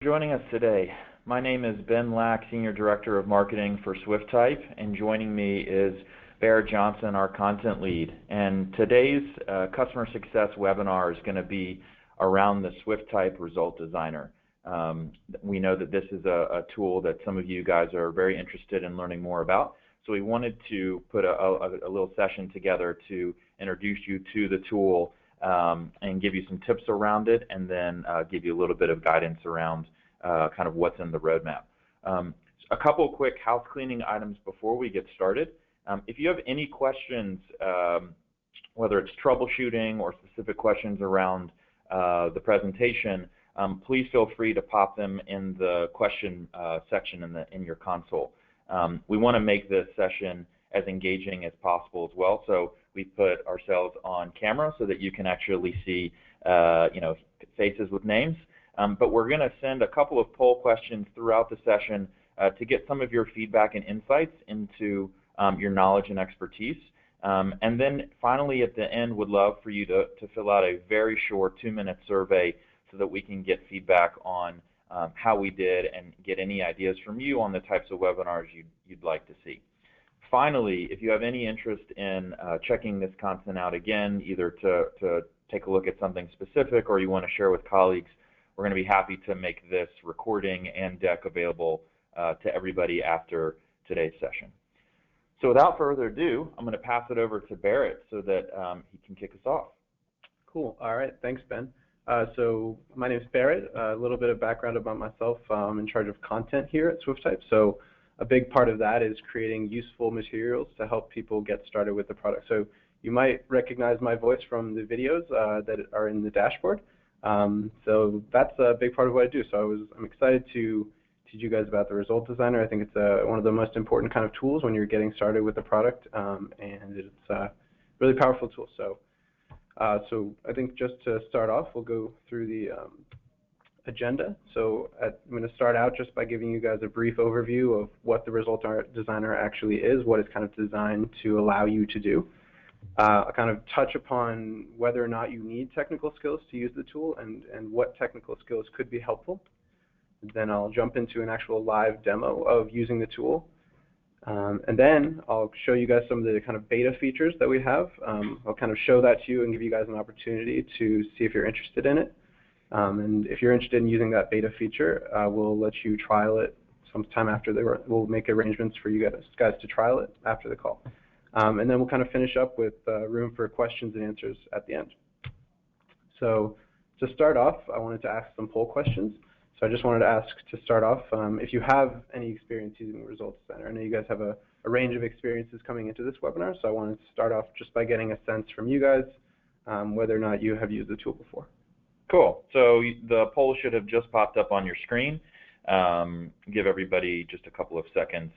Joining us today. My name is Ben Lack, Senior Director of Marketing for Swiftype, and joining me is Barrett Johnson, our Content Lead. And today's Customer Success webinar is going to be around the Swiftype Result Designer. We know that this is a tool that some of you guys are very interested in learning more about, so we wanted to put a little session together to introduce you to the tool and give you some tips around it, and then give you a little bit of guidance around kind of what's in the roadmap. A couple of quick house cleaning items before we get started. If you have any questions, whether it's troubleshooting or specific questions around the presentation, please feel free to pop them in the question section in your console. We want to make this session as engaging as possible as well, so we put ourselves on camera so that you can actually see faces with names. But we're going to send a couple of poll questions throughout the session to get some of your feedback and insights into your knowledge and expertise. And then finally at the end, would love for you to fill out a very short 2-minute survey so that we can get feedback on how we did and get any ideas from you on the types of webinars you'd like to see. Finally, if you have any interest in checking this content out again, either to take a look at something specific or you want to share with colleagues, we're going to be happy to make this recording and deck available to everybody after today's session. So without further ado, I'm going to pass it over to Barrett so that he can kick us off. Cool. All right. Thanks, Ben. So my name is Barrett. A little bit of background about myself. I'm in charge of content here at Swiftype. So a big part of that is creating useful materials to help people get started with the product. So you might recognize my voice from the videos that are in the dashboard. So that's a big part of what I do. So I'm excited to teach you guys about the Result Designer. I think it's one of the most important kind of tools when you're getting started with the product, and it's a really powerful tool. So I think just to start off, we'll go through the agenda. So I'm going to start out just by giving you guys a brief overview of what the Result Designer actually is, what it's kind of designed to allow you to do. I'll kind of touch upon whether or not you need technical skills to use the tool and what technical skills could be helpful. Then I'll jump into an actual live demo of using the tool. And then I'll show you guys some of the kind of beta features that we have. I'll kind of show that to you and give you guys an opportunity to see if you're interested in it. And if you're interested in using that beta feature, we'll let you trial it sometime after we'll make arrangements for you guys to trial it after the call. And then we'll kind of finish up with room for questions and answers at the end. So to start off, I wanted to ask some poll questions. So I just wanted to ask to start off, if you have any experience using the Results Center. I know you guys have a range of experiences coming into this webinar, so I wanted to start off just by getting a sense from you guys whether or not you have used the tool before. Cool. So the poll should have just popped up on your screen. Give everybody just a couple of seconds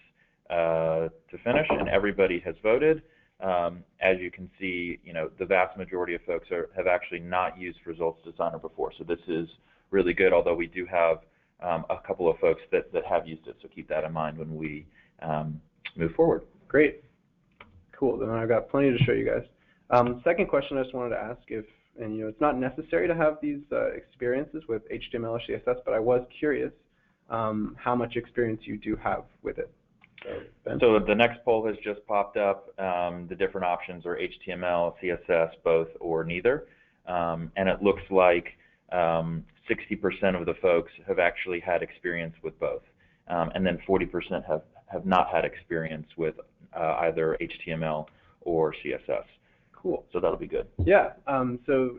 to finish, and everybody has voted. As you can see, the vast majority of folks have actually not used Results Designer before, so this is really good, although we do have a couple of folks that have used it, so keep that in mind when we move forward. Great. Cool. Then I've got plenty to show you guys. Second question I just wanted to ask and it's not necessary to have these experiences with HTML or CSS, but I was curious how much experience you do have with it. So the next poll has just popped up. The different options are HTML, CSS, both, or neither. And it looks like 60% of the folks have actually had experience with both. And then 40% have not had experience with either HTML or CSS. Cool. So that'll be good. Yeah. So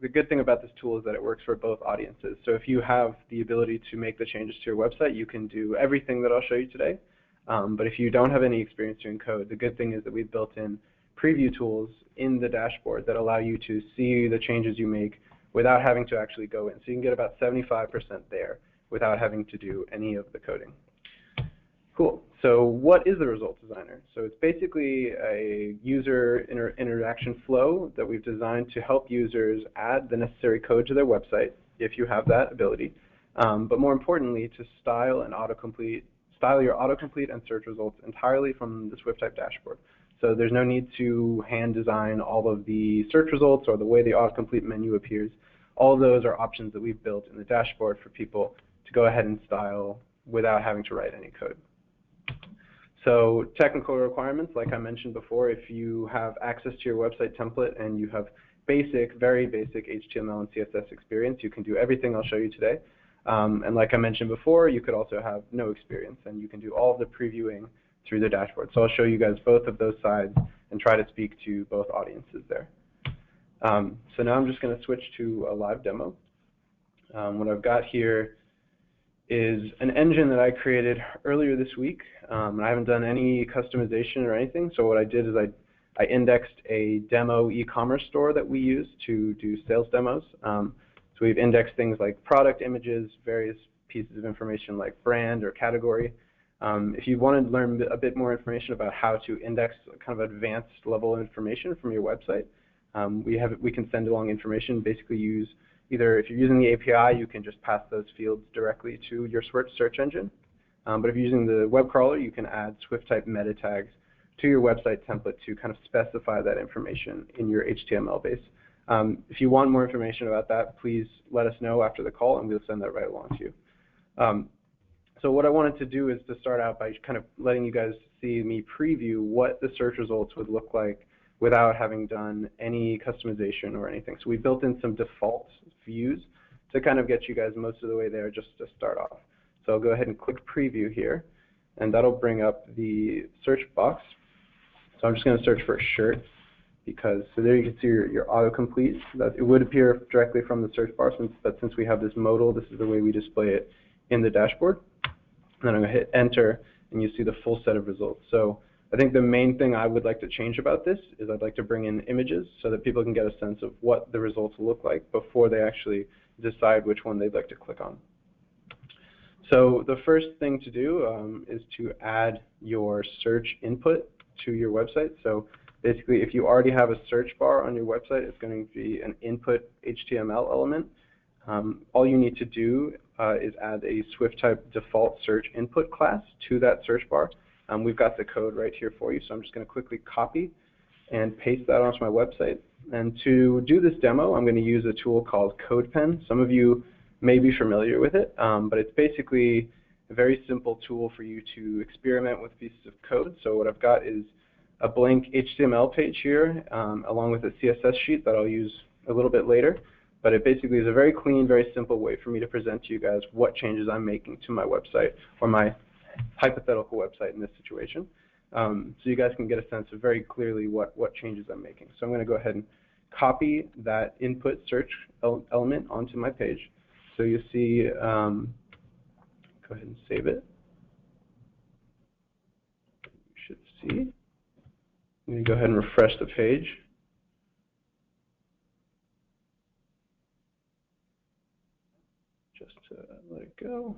the good thing about this tool is that it works for both audiences. So if you have the ability to make the changes to your website, you can do everything that I'll show you today. But if you don't have any experience doing code, the good thing is that we've built in preview tools in the dashboard that allow you to see the changes you make without having to actually go in. So you can get about 75% there without having to do any of the coding. Cool. So what is the Result Designer? So it's basically a user interaction flow that we've designed to help users add the necessary code to their website, if you have that ability, but more importantly, to style your autocomplete and search results entirely from the Swiftype dashboard. So there's no need to hand design all of the search results or the way the autocomplete menu appears. All of those are options that we've built in the dashboard for people to go ahead and style without having to write any code. So technical requirements, like I mentioned before, if you have access to your website template and you have basic, very basic HTML and CSS experience, you can do everything I'll show you today. And like I mentioned before, you could also have no experience, and you can do all of the previewing through the dashboard. So I'll show you guys both of those sides and try to speak to both audiences there. So now I'm just going to switch to a live demo. What I've got here is an engine that I created earlier this week. And I haven't done any customization or anything. So what I did is I indexed a demo e-commerce store that we use to do sales demos. So we've indexed things like product images, various pieces of information like brand or category. If you want to learn a bit more information about how to index kind of advanced level information from your website, we can send along information. Basically use either, if you're using the API, you can just pass those fields directly to your search engine. But if you're using the web crawler, you can add Swiftype meta tags to your website template to kind of specify that information in your HTML base. If you want more information about that, please let us know after the call, and we'll send that right along to you. So what I wanted to do is to start out by kind of letting you guys see me preview what the search results would look like without having done any customization or anything. So we built in some default views to kind of get you guys most of the way there just to start off. So I'll go ahead and click preview here, and that'll bring up the search box. So I'm just going to search for a shirt, because so there you can see your autocomplete. That it would appear directly from the search bar, but since we have this modal, this is the way we display it in the dashboard. And then I'm going to hit enter, and you see the full set of results. So I think the main thing I would like to change about this is I'd like to bring in images so that people can get a sense of what the results look like before they actually decide which one they'd like to click on. So the first thing to do is to add your search input to your website. So basically, if you already have a search bar on your website, it's going to be an input HTML element. All you need to do is add a Swiftype default search input class to that search bar. We've got the code right here for you, so I'm just going to quickly copy and paste that onto my website. And to do this demo, I'm going to use a tool called CodePen. Some of you may be familiar with it, but it's basically a very simple tool for you to experiment with pieces of code. So what I've got is a blank HTML page here, along with a CSS sheet that I'll use a little bit later. But it basically is a very clean, very simple way for me to present to you guys what changes I'm making to my website, or my hypothetical website in this situation. So you guys can get a sense of very clearly what changes I'm making. So I'm going to go ahead and copy that input search element onto my page. So you see, go ahead and save it. You should see. I'm going to go ahead and refresh the page. Just to let it go.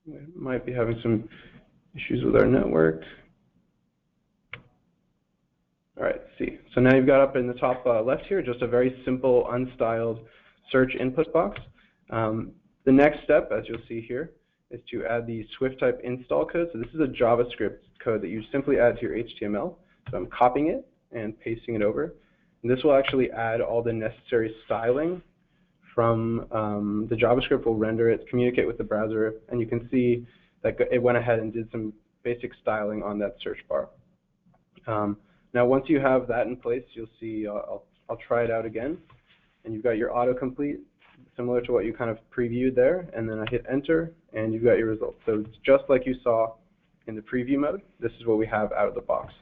We might be having some issues with our network. All right, see. So now you've got up in the top left here just a very simple, unstyled search input box. The next step, as you'll see here, is to add the Swiftype install code. So this is a JavaScript code that you simply add to your HTML. So I'm copying it and pasting it over. And this will actually add all the necessary styling from the JavaScript will render it, communicate with the browser, and you can see that it went ahead and did some basic styling on that search bar. Now once you have that in place, you'll see, I'll try it out again, and you've got your autocomplete, similar to what you kind of previewed there, and then I hit enter, and you've got your results. So it's just like you saw in the preview mode. This is what we have out of the box.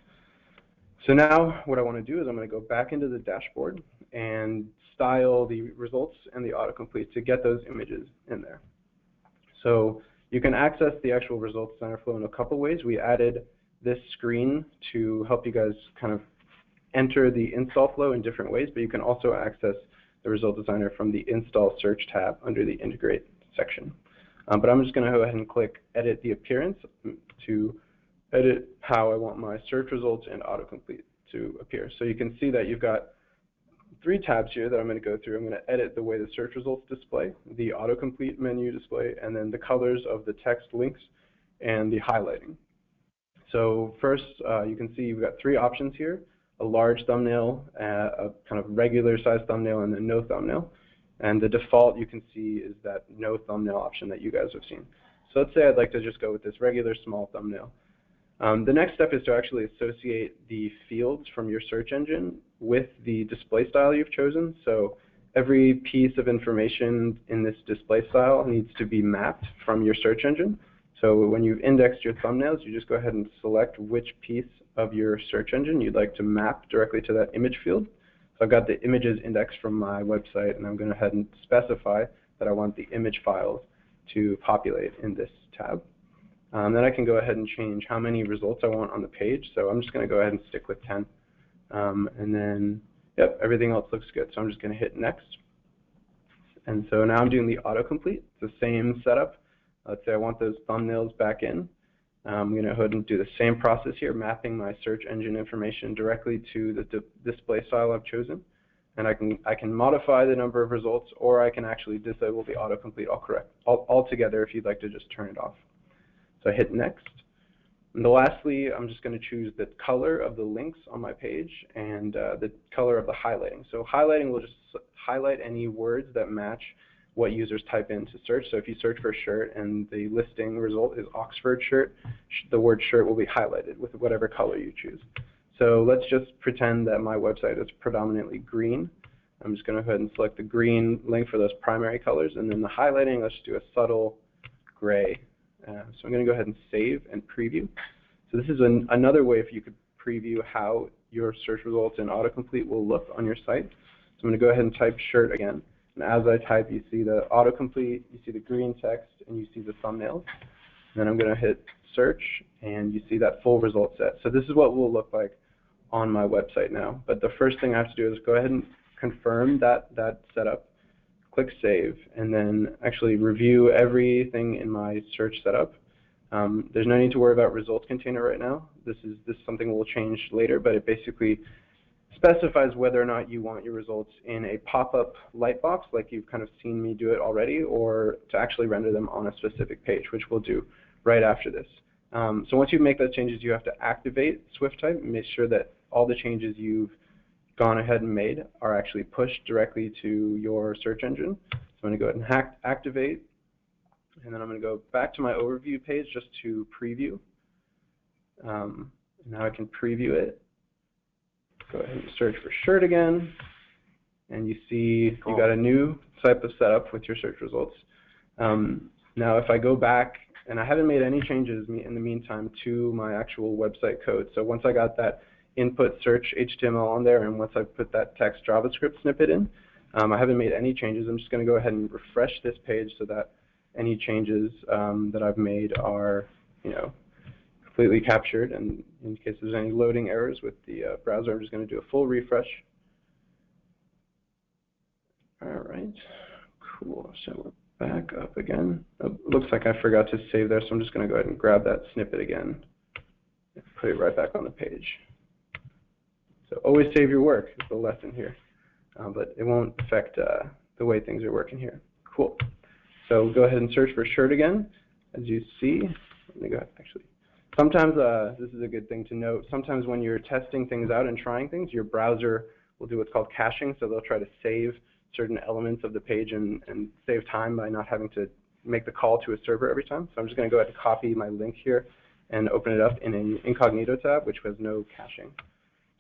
So now what I want to do is I'm going to go back into the dashboard and style the results and the autocomplete to get those images in there. So you can access the actual results designer flow in a couple ways. We added this screen to help you guys kind of enter the install flow in different ways, but you can also access the result designer from the install search tab under the integrate section. But I'm just going to go ahead and click edit the appearance to edit how I want my search results and autocomplete to appear. So you can see that you've got three tabs here that I'm going to go through. I'm going to edit the way the search results display, the autocomplete menu display, and then the colors of the text links and the highlighting. So first, you can see you've got three options here: a large thumbnail, a kind of regular size thumbnail, and then no thumbnail. And the default you can see is that no thumbnail option that you guys have seen. So let's say I'd like to just go with this regular small thumbnail. The next step is to actually associate the fields from your search engine with the display style you've chosen. So every piece of information in this display style needs to be mapped from your search engine. So when you've indexed your thumbnails, you just go ahead and select which piece of your search engine you'd like to map directly to that image field. So I've got the images indexed from my website, and I'm going to go ahead and specify that I want the image files to populate in this tab. Then I can go ahead and change how many results I want on the page. So I'm just going to go ahead and stick with 10. And then, yep, everything else looks good. So I'm just going to hit next. And so now I'm doing the autocomplete. It's the same setup. Let's say I want those thumbnails back in. I'm going to go ahead and do the same process here, mapping my search engine information directly to the display style I've chosen. And I can modify the number of results, or I can actually disable the autocomplete altogether if you'd like to just turn it off. So I hit next. And lastly, I'm just going to choose the color of the links on my page and the color of the highlighting. So highlighting will just highlight any words that match what users type in to search. So if you search for shirt and the listing result is Oxford shirt, the word shirt will be highlighted with whatever color you choose. So let's just pretend that my website is predominantly green. I'm just going to go ahead and select the green link for those primary colors, and then the highlighting, let's do a subtle gray. So I'm going to go ahead and save and preview. So this is another way if you could preview how your search results in autocomplete will look on your site. So I'm going to go ahead and type shirt again. And as I type, you see the autocomplete, you see the green text, and you see the thumbnails. And then I'm going to hit search, and you see that full result set. So this is what will look like on my website now. But the first thing I have to do is go ahead and confirm that setup. Click Save, and then actually review everything in my search setup. There's no need to worry about results container right now. This is something we'll change later, but it basically specifies whether or not you want your results in a pop-up lightbox, like you've kind of seen me do it already, or to actually render them on a specific page, which we'll do right after this. So once you make those changes, you have to activate Swiftype and make sure that all the changes you've gone ahead and made are actually pushed directly to your search engine. So I'm going to go ahead and activate, and then I'm going to go back to my overview page just to preview. Now I can preview it. Go ahead and search for shirt again, and you see you got a new type of setup with your search results. Now if I go back, and I haven't made any changes in the meantime to my actual website code. So once I got that input search HTML on there, and once I put that text JavaScript snippet in, I haven't made any changes. I'm just going to go ahead and refresh this page so that any changes that I've made are, completely captured. And in case there's any loading errors with the browser, I'm just going to do a full refresh. All right, cool. So we're back up again. Oh, looks like I forgot to save there, so I'm just going to go ahead and grab that snippet again and put it right back on the page. So always save your work is the lesson here, but it won't affect the way things are working here. Cool. So go ahead and search for shirt again. As you see, let me go ahead, actually. Sometimes, this is a good thing to note, sometimes when you're testing things out and trying things, your browser will do what's called caching, so they'll try to save certain elements of the page and save time by not having to make the call to a server every time. So I'm just going to go ahead and copy my link here and open it up in an incognito tab, which has no caching.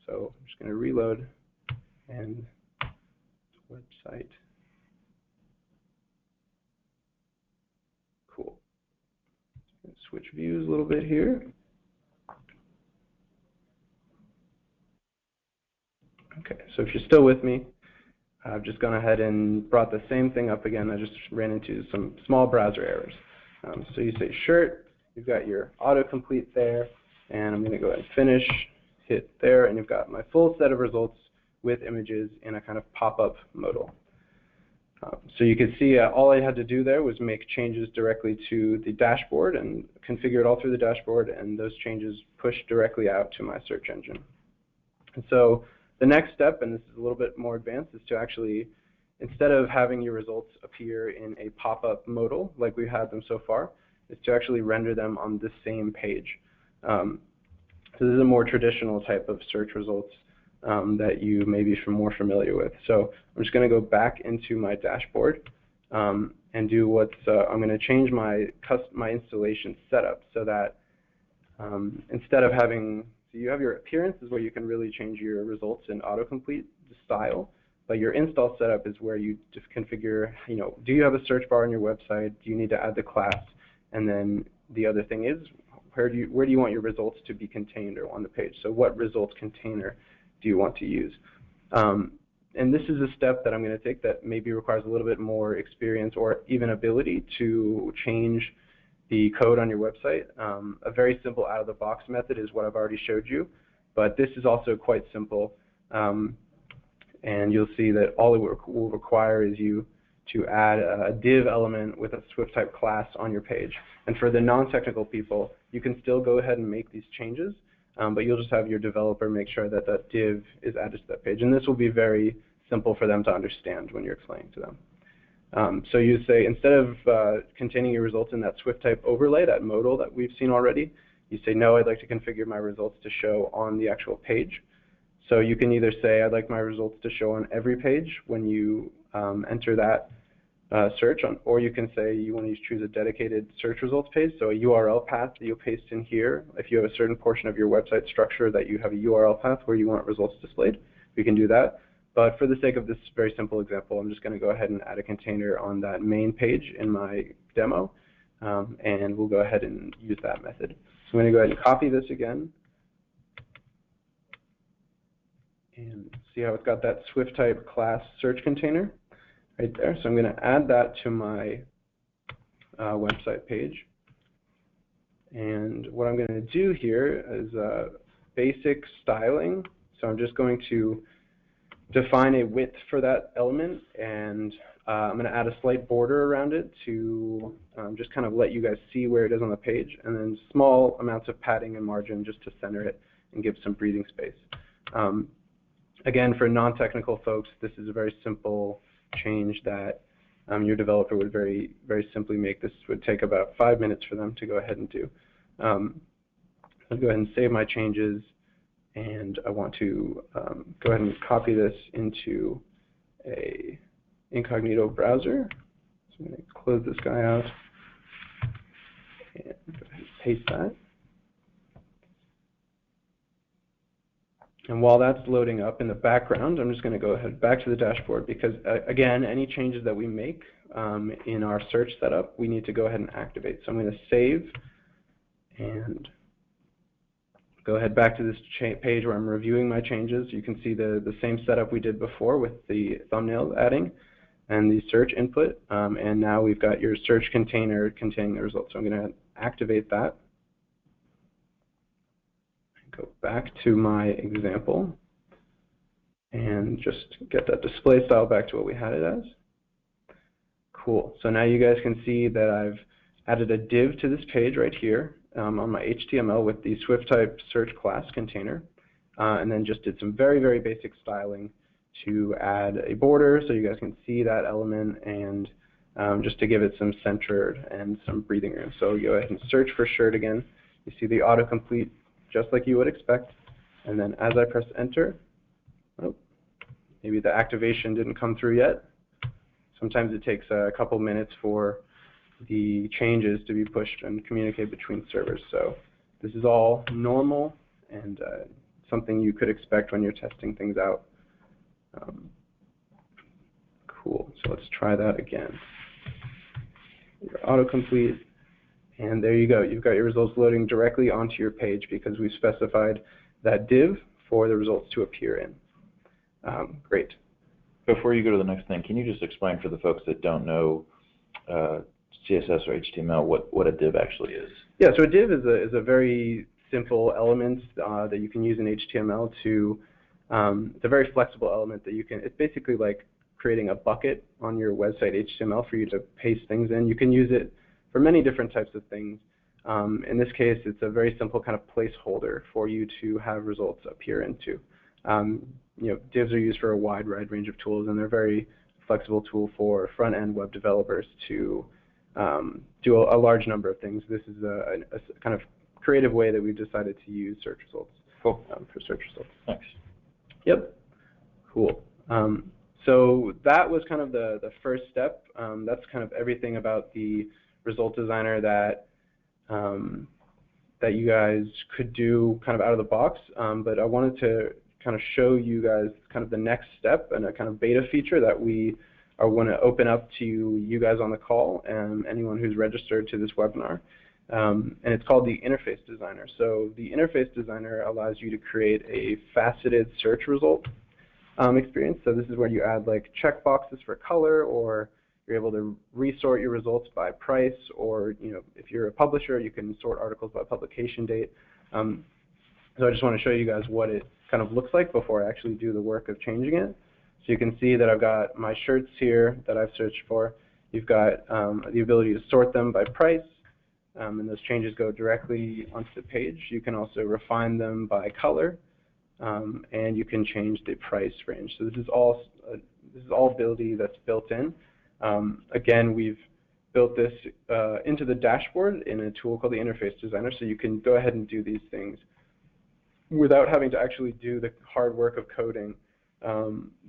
So I'm just going to reload and website. Cool. Switch views a little bit here. Okay, so if you're still with me, I've just gone ahead and brought the same thing up again. I just ran into some small browser errors. So you say shirt, you've got your autocomplete there, and I'm going to go ahead and finish, hit there, and you've got my full set of results with images in a kind of pop-up modal. So you can see all I had to do there was make changes directly to the dashboard and configure it all through the dashboard, and those changes push directly out to my search engine. And so the next step, and this is a little bit more advanced, is to actually, instead of having your results appear in a pop-up modal like we've had them so far, is to actually render them on the same page. So this is a more traditional type of search results that you may be more familiar with. So I'm just going to go back into my dashboard and do what's, I'm going to change my installation setup so that instead of having, so you have your appearance is where you can really change your results in autocomplete style, but your install setup is where you just configure, do you have a search bar on your website? Do you need to add the class? And then the other thing is, where do you want your results to be contained or on the page? So what results container do you want to use? And this is a step that I'm going to take that maybe requires a little bit more experience or even ability to change the code on your website. A very simple out-of-the-box method is what I've already showed you, but this is also quite simple. And you'll see that all it will require is you to add a div element with a Swiftype class on your page. And for the non-technical people, you can still go ahead and make these changes, but you'll just have your developer make sure that that div is added to that page. And this will be very simple for them to understand when you're explaining to them. So you say, instead of containing your results in that Swiftype overlay, that modal that we've seen already, you say, no, I'd like to configure my results to show on the actual page. So you can either say, I'd like my results to show on every page when you enter that search on, or you can say you want to choose a dedicated search results page, so a URL path that you'll paste in here. If you have a certain portion of your website structure that you have a URL path where you want results displayed, we can do that. But for the sake of this very simple example, I'm just going to go ahead and add a container on that main page in my demo, and we'll go ahead and use that method. So I'm going to go ahead and copy this again, and see how it's got that Swiftype class search container right there. So I'm going to add that to my website page. And what I'm going to do here is basic styling. So I'm just going to define a width for that element, and I'm going to add a slight border around it to just kind of let you guys see where it is on the page, and then small amounts of padding and margin just to center it and give some breathing space. Again, for non-technical folks, this is a very simple change that your developer would very simply make. This would take about 5 minutes for them to go ahead and do. I'll go ahead and save my changes, and I want to go ahead and copy this into a incognito browser. So I'm going to close this guy out and go ahead and paste that. And while that's loading up in the background, I'm just going to go ahead back to the dashboard because, again, any changes that we make in our search setup, we need to go ahead and activate. So I'm going to save and go ahead back to this page where I'm reviewing my changes. You can see the same setup we did before with the thumbnail adding and the search input. And now we've got your search container containing the results. So I'm going to activate that. Go back to my example and just get that display style back to what we had it as. Cool. So now you guys can see that I've added a div to this page right here on my HTML with the Swiftype search class container, and then just did some very basic styling to add a border so you guys can see that element, and just to give it some centered and some breathing room. So you go ahead and search for shirt again. You see the autocomplete just like you would expect, and then as I press enter, oh, maybe the activation didn't come through yet. Sometimes it takes a couple minutes for the changes to be pushed and communicate between servers. So this is all normal and something you could expect when you're testing things out. Cool, so let's try that again. Your autocomplete. And there you go. You've got your results loading directly onto your page because we specified that div for the results to appear in. Great. Before you go to the next thing, can you just explain for the folks that don't know CSS or HTML what a div actually is? Yeah, so a div is a very simple element that you can use in HTML to, it's a very flexible element that you can, it's basically like creating a bucket on your website HTML for you to paste things in. You can use it for many different types of things. In this case, it's a very simple kind of placeholder for you to have results appear into. Divs are used for a wide range of tools, and they're a very flexible tool for front-end web developers to do a large number of things. This is a kind of creative way that we've decided to use search results. Cool. For search results. Thanks. Yep. Cool. So that was kind of the first step. That's kind of everything about the result designer that that you guys could do kind of out of the box. But I wanted to kind of show you guys kind of the next step and a kind of beta feature that we are going to open up to you guys on the call and anyone who's registered to this webinar. And it's called the Interface Designer. So the Interface Designer allows you to create a faceted search result experience. So this is where you add like checkboxes for color, or you're able to resort your results by price, or if you're a publisher, you can sort articles by publication date. So I just want to show you guys what it kind of looks like before I actually do the work of changing it. So you can see that I've got my shirts here that I've searched for. You've got the ability to sort them by price, and those changes go directly onto the page. You can also refine them by color, and you can change the price range. So this is all ability that's built in. Again, we've built this into the dashboard in a tool called the Interface Designer, so you can go ahead and do these things without having to actually do the hard work of coding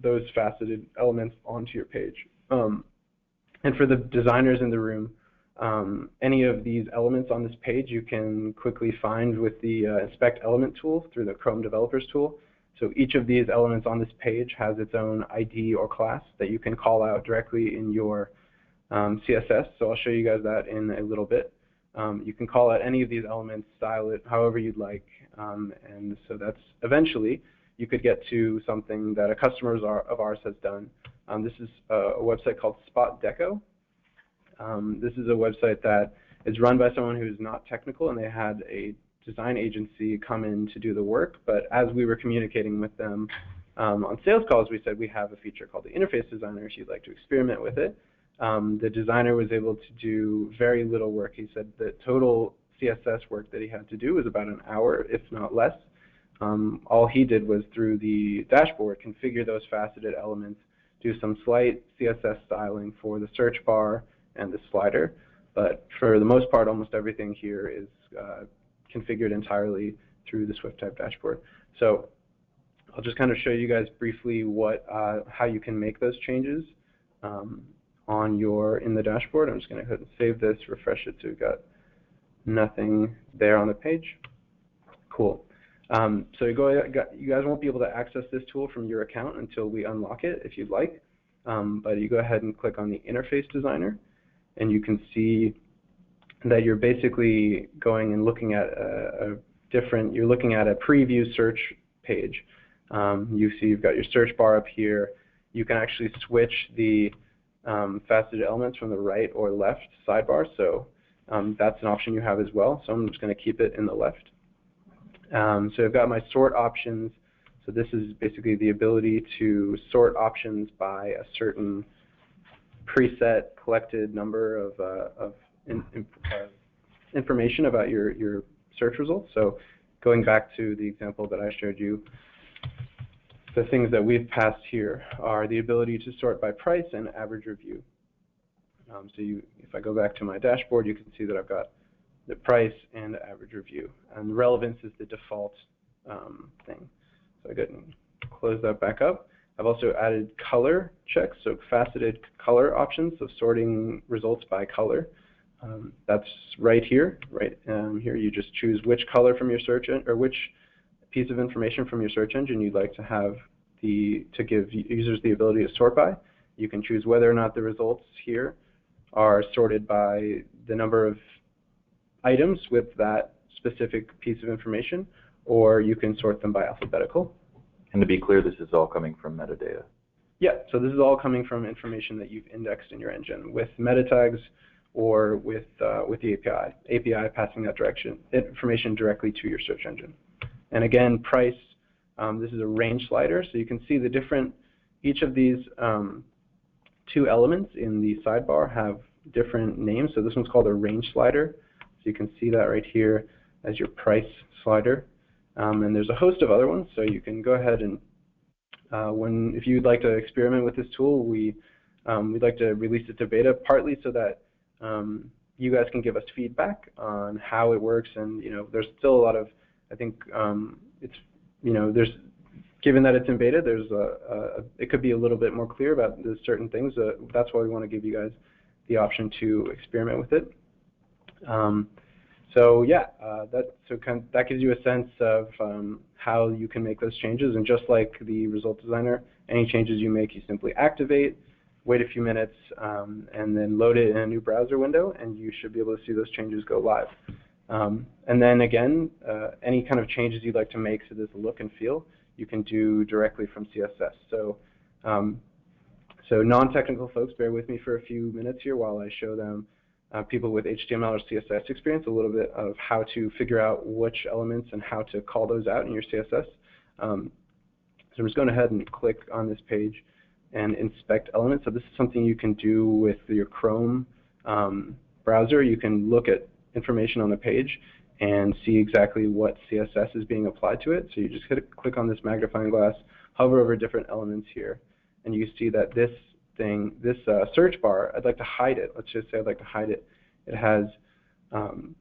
those faceted elements onto your page. And for the designers in the room, any of these elements on this page you can quickly find with the Inspect Element tool through the Chrome Developers tool. So each of these elements on this page has its own ID or class that you can call out directly in your CSS. So I'll show you guys that in a little bit. You can call out any of these elements, style it however you'd like, and so that's eventually you could get to something that a customer of ours has done. This is a website called Spot Deco. This is a website that is run by someone who's not technical, and they had a design agency come in to do the work. But as we were communicating with them on sales calls, we said we have a feature called the Interface Designer if you'd like to experiment with it. The designer was able to do very little work. He said the total CSS work that he had to do was about an hour, if not less. All he did was through the dashboard configure those faceted elements, do some slight CSS styling for the search bar and the slider. But for the most part, almost everything here is configured entirely through the Swiftype dashboard. So I'll just kind of show you guys briefly how you can make those changes in the dashboard. I'm just going to go ahead and save this, refresh it, so we've got nothing there on the page. Cool. So you guys won't be able to access this tool from your account until we unlock it, if you'd like. But you go ahead and click on the Interface Designer, and you can see that you're basically going and looking at you're looking at a preview search page. You see you've got your search bar up here. You can actually switch the faceted elements from the right or left sidebar, so that's an option you have as well. So I'm just going to keep it in the left. So I've got my sort options. So this is basically the ability to sort options by a certain preset collected number of information about your search results. So going back to the example that I showed you, the things that we've passed here are the ability to sort by price and average review. If I go back to my dashboard, you can see that I've got the price and the average review. And relevance is the default thing. So I go and close that back up. I've also added color checks, so faceted color options, so sorting results by color. That's right here. Here you just choose which color from your search or which piece of information from your search engine you'd like to have to give users the ability to sort by. You can choose whether or not the results here are sorted by the number of items with that specific piece of information, or you can sort them by alphabetical. And to be clear, this is all coming from metadata. Yeah, so this is all coming from information that you've indexed in your engine with meta tags or with the API passing that information directly to your search engine. And again, price, this is a range slider, so you can see each of these two elements in the sidebar have different names. So this one's called a range slider. So you can see that right here as your price slider. And there's a host of other ones, so you can go ahead and if you'd like to experiment with this tool, we'd like to release it to beta, partly so that you guys can give us feedback on how it works. And there's still a lot of, I think there's Given that it's in beta, it could be a little bbit more clear about certain things. That's why we want to give you guys the option to experiment with it. So yeah, that gives you a sense of how you can make those changes. And just like the result designer, any changes you make, you simply activate, wait a few minutes, and then load it in a new browser window, and you should be able to see those changes go live. And then again, any kind of changes you'd like to make to this look and feel, you can do directly from CSS. So, so non-technical folks, bear with me for a few minutes here while I show them, people with HTML or CSS experience, a little bit of how to figure out which elements and how to call those out in your CSS. So I'm just going ahead and click on this page and inspect elements. So this is something you can do with your Chrome browser. You can look at information on the page and see exactly what CSS is being applied to it. So you just click on this magnifying glass, hover over different elements here, and you see that this search bar, I'd like to hide it. Let's just say I'd like to hide it. It has an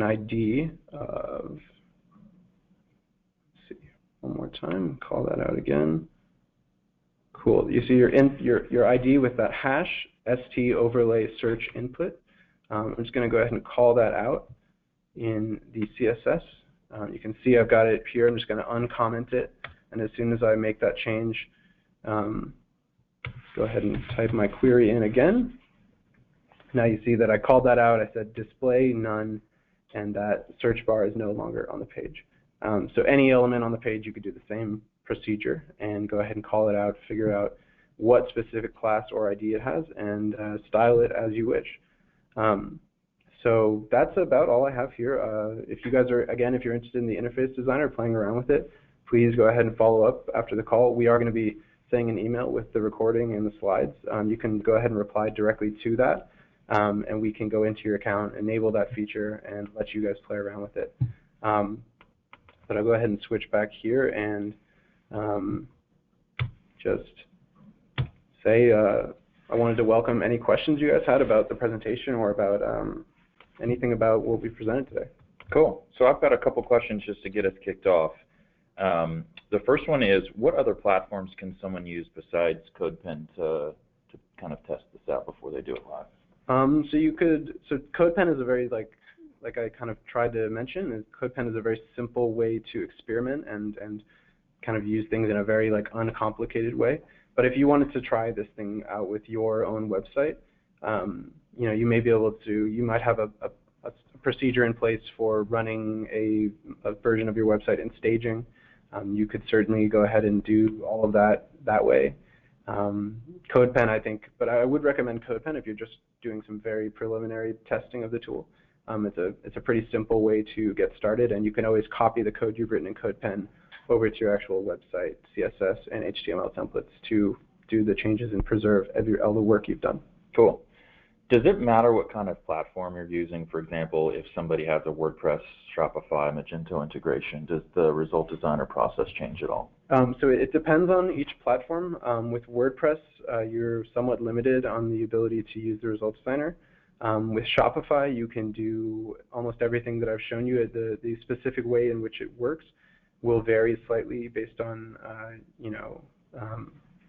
ID of, let's see, one more time, call that out again. Cool. You see your ID with that hash, st overlay search input. I'm just going to go ahead and call that out in the CSS. You can see I've got it here. I'm just going to uncomment it, and as soon as I make that change, go ahead and type my query in again. Now you see that I called that out. I said display none, and that search bar is no longer on the page. So any element on the page, you could do the same procedure and go ahead and call it out, figure out what specific class or ID it has, and style it as you wish. So that's about all I have here. If you guys are, again, if you're interested in the interface designer, playing around with it, please go ahead and follow up after the call. We are going to be sending an email with the recording and the slides. You can go ahead and reply directly to that, and we can go into your account, enable that feature, and let you guys play around with it. But I'll go ahead and switch back here and just say I wanted to welcome any questions you guys had about the presentation or about anything about what we presented today. Cool. So I've got a couple questions just to get us kicked off. The first one is, what other platforms can someone use besides CodePen to kind of test this out before they do it live? So CodePen is a very, like I kind of tried to mention, CodePen is a very simple way to experiment and kind of use things in a very uncomplicated way. But if you wanted to try this thing out with your own website, you know, you may be able to, you might have a procedure in place for running a version of your website in staging. You could certainly go ahead and do all of that way. CodePen, I think, but I would recommend CodePen if you're just doing some very preliminary testing of the tool. It's a pretty simple way to get started, and you can always copy the code you've written in CodePen over to your actual website, CSS and HTML templates to do the changes and preserve all the work you've done. Cool. Does it matter what kind of platform you're using? For example, if somebody has a WordPress, Shopify, Magento integration, does the result designer process change at all? So it depends on each platform. With WordPress, you're somewhat limited on the ability to use the result designer. With Shopify, you can do almost everything that I've shown you. The specific way in which it works will vary slightly based on you know,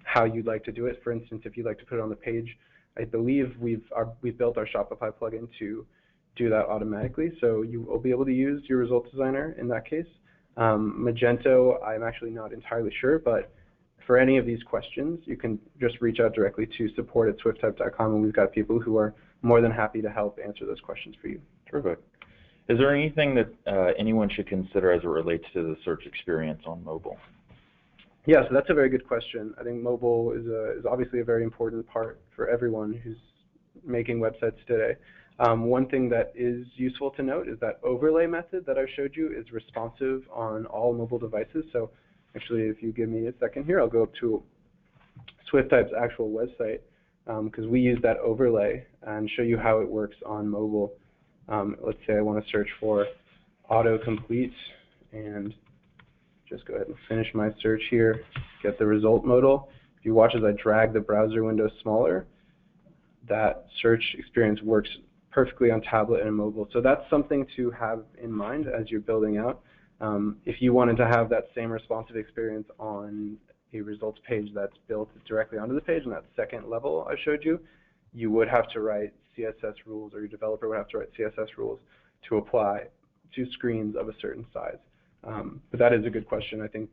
how you'd like to do it. For instance, if you'd like to put it on the page, I believe we've built our Shopify plugin to do that automatically, so you will be able to use your result designer in that case. Magento, I'm actually not entirely sure, but for any of these questions, you can just reach out directly to support@swiftype.com, and we've got people who are more than happy to help answer those questions for you. Terrific. Is there anything that anyone should consider as it relates to the search experience on mobile? Yeah, so that's a very good question. I think mobile is obviously a very important part for everyone who's making websites today. One thing that is useful to note is that overlay method that I showed you is responsive on all mobile devices. So actually, if you give me a second here, I'll go up to Swiftype's actual website because we use that overlay and show you how it works on mobile. Let's say I want to search for autocomplete and just go ahead and finish my search here, get the result modal. If you watch as I drag the browser window smaller, that search experience works perfectly on tablet and mobile. So that's something to have in mind as you're building out If you wanted to have that same responsive experience on a results page that's built directly onto the page in that second level I showed you, you would have to write CSS rules, or your developer would have to write CSS rules to apply to screens of a certain size. But that is a good question. I think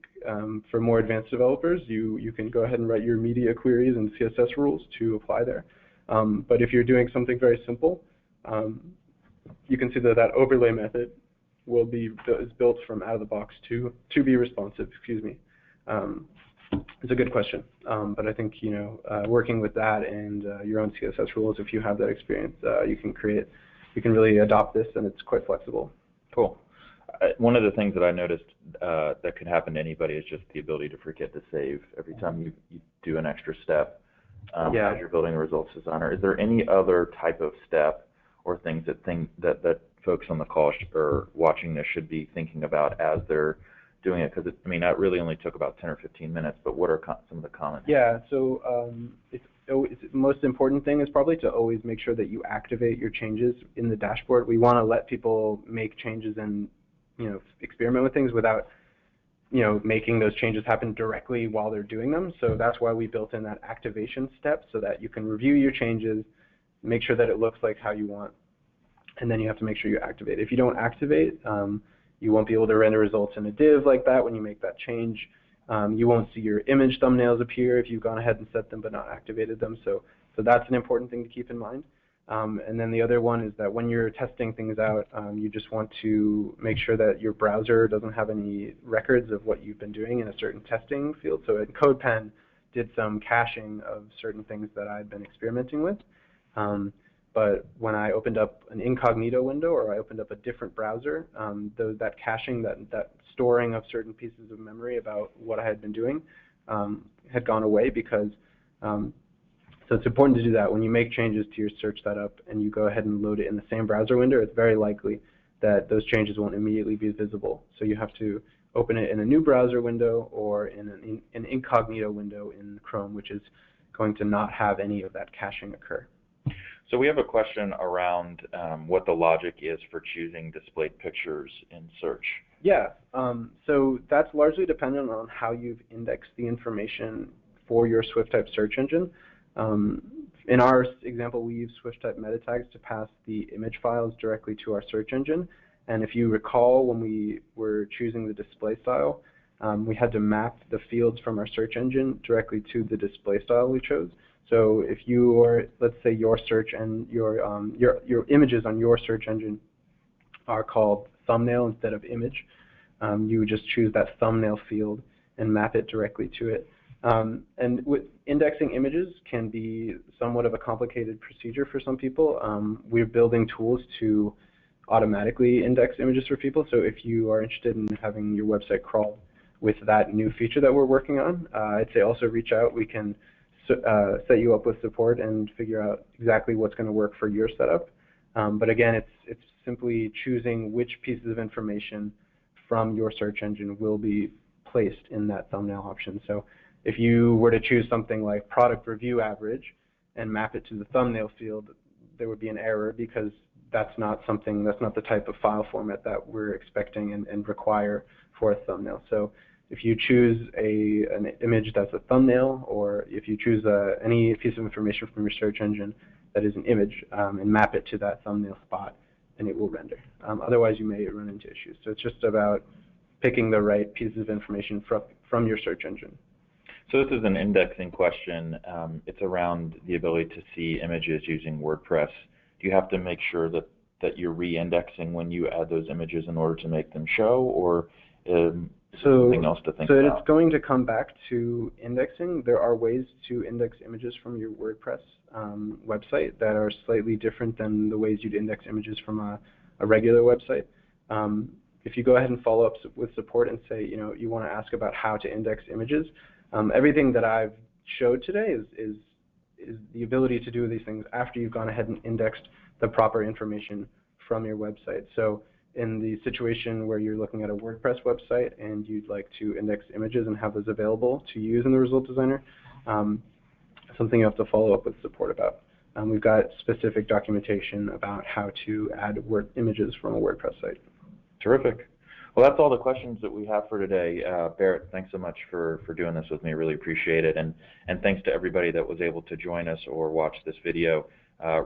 for more advanced developers, you can go ahead and write your media queries and CSS rules to apply there. But if you're doing something very simple, you can see that that overlay method is built from out of the box to be responsive. Excuse me. It's a good question, but I think working with that and your own CSS rules, if you have that experience, you can really adopt this, and it's quite flexible. Cool. One of the things that I noticed that could happen to anybody is just the ability to forget to save every time you do an extra step as you're building a results designer. Is there any other type of step or things that folks on the call or watching this should be thinking about as they're doing it? Because that really only took about 10 or 15 minutes, but what are some of the comments? Yeah, so the most important thing is probably to always make sure that you activate your changes in the dashboard. We want to let people make changes and experiment with things without making those changes happen directly while they're doing them. So that's why we built in that activation step, so that you can review your changes, make sure that it looks like how you want, and then you have to make sure you activate. If you don't activate, you won't be able to render results in a div like that when you make that change. You won't see your image thumbnails appear if you've gone ahead and set them but not activated them. So that's an important thing to keep in mind. And then the other one is that when you're testing things out, you just want to make sure that your browser doesn't have any records of what you've been doing in a certain testing field. So at CodePen did some caching of certain things that I'd been experimenting with. But when I opened up an incognito window, or I opened up a different browser, that caching, that storing of certain pieces of memory about what I had been doing had gone away, because so it's important to do that. When you make changes to your search setup and you go ahead and load it in the same browser window, it's very likely that those changes won't immediately be visible. So you have to open it in a new browser window or in an incognito window in Chrome, which is going to not have any of that caching occur. So we have a question around what the logic is for choosing displayed pictures in search. Yeah, so that's largely dependent on how you've indexed the information for your Swiftype search engine. In our example, we use Swiftype meta tags to pass the image files directly to our search engine. And if you recall, when we were choosing the display style, we had to map the fields from our search engine directly to the display style we chose. So if let's say your search and your images on your search engine are called thumbnail instead of image, you would just choose that thumbnail field and map it directly to it. And with indexing images can be somewhat of a complicated procedure for some people. We're building tools to automatically index images for people. So if you are interested in having your website crawled with that new feature that we're working on, I'd say also reach out. We can set you up with support and figure out exactly what's going to work for your setup. But again, it's simply choosing which pieces of information from your search engine will be placed in that thumbnail option. So if you were to choose something like product review average and map it to the thumbnail field, there would be an error, because that's not the type of file format that we're expecting and require for a thumbnail. So if you choose an image that's a thumbnail, or if you choose any piece of information from your search engine that is an image and map it to that thumbnail spot, then it will render. Otherwise, you may run into issues. So it's just about picking the right pieces of information from your search engine. So this is an indexing question. It's around the ability to see images using WordPress. Do you have to make sure that you're re-indexing when you add those images in order to make them show, or something else to think about? So it's going to come back to indexing. There are ways to index images from your WordPress website that are slightly different than the ways you'd index images from a regular website. If you go ahead and follow up with support and say, you want to ask about how to index images, everything that I've showed today is the ability to do these things after you've gone ahead and indexed the proper information from your website. So in the situation where you're looking at a WordPress website and you'd like to index images and have those available to use in the Result Designer, something you have to follow up with support about. We've got specific documentation about how to add images from a WordPress site. Terrific. Well, that's all the questions that we have for today. Barrett, thanks so much for doing this with me. Really appreciate it. And thanks to everybody that was able to join us or watch this video.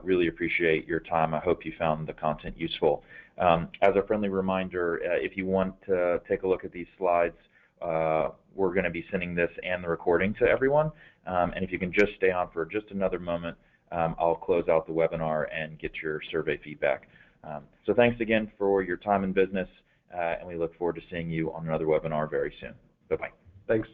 Really appreciate your time. I hope you found the content useful. As a friendly reminder, if you want to take a look at these slides, we're going to be sending this and the recording to everyone. And if you can just stay on for just another moment, I'll close out the webinar and get your survey feedback. So thanks again for your time and business. And we look forward to seeing you on another webinar very soon. Bye-bye. Thanks.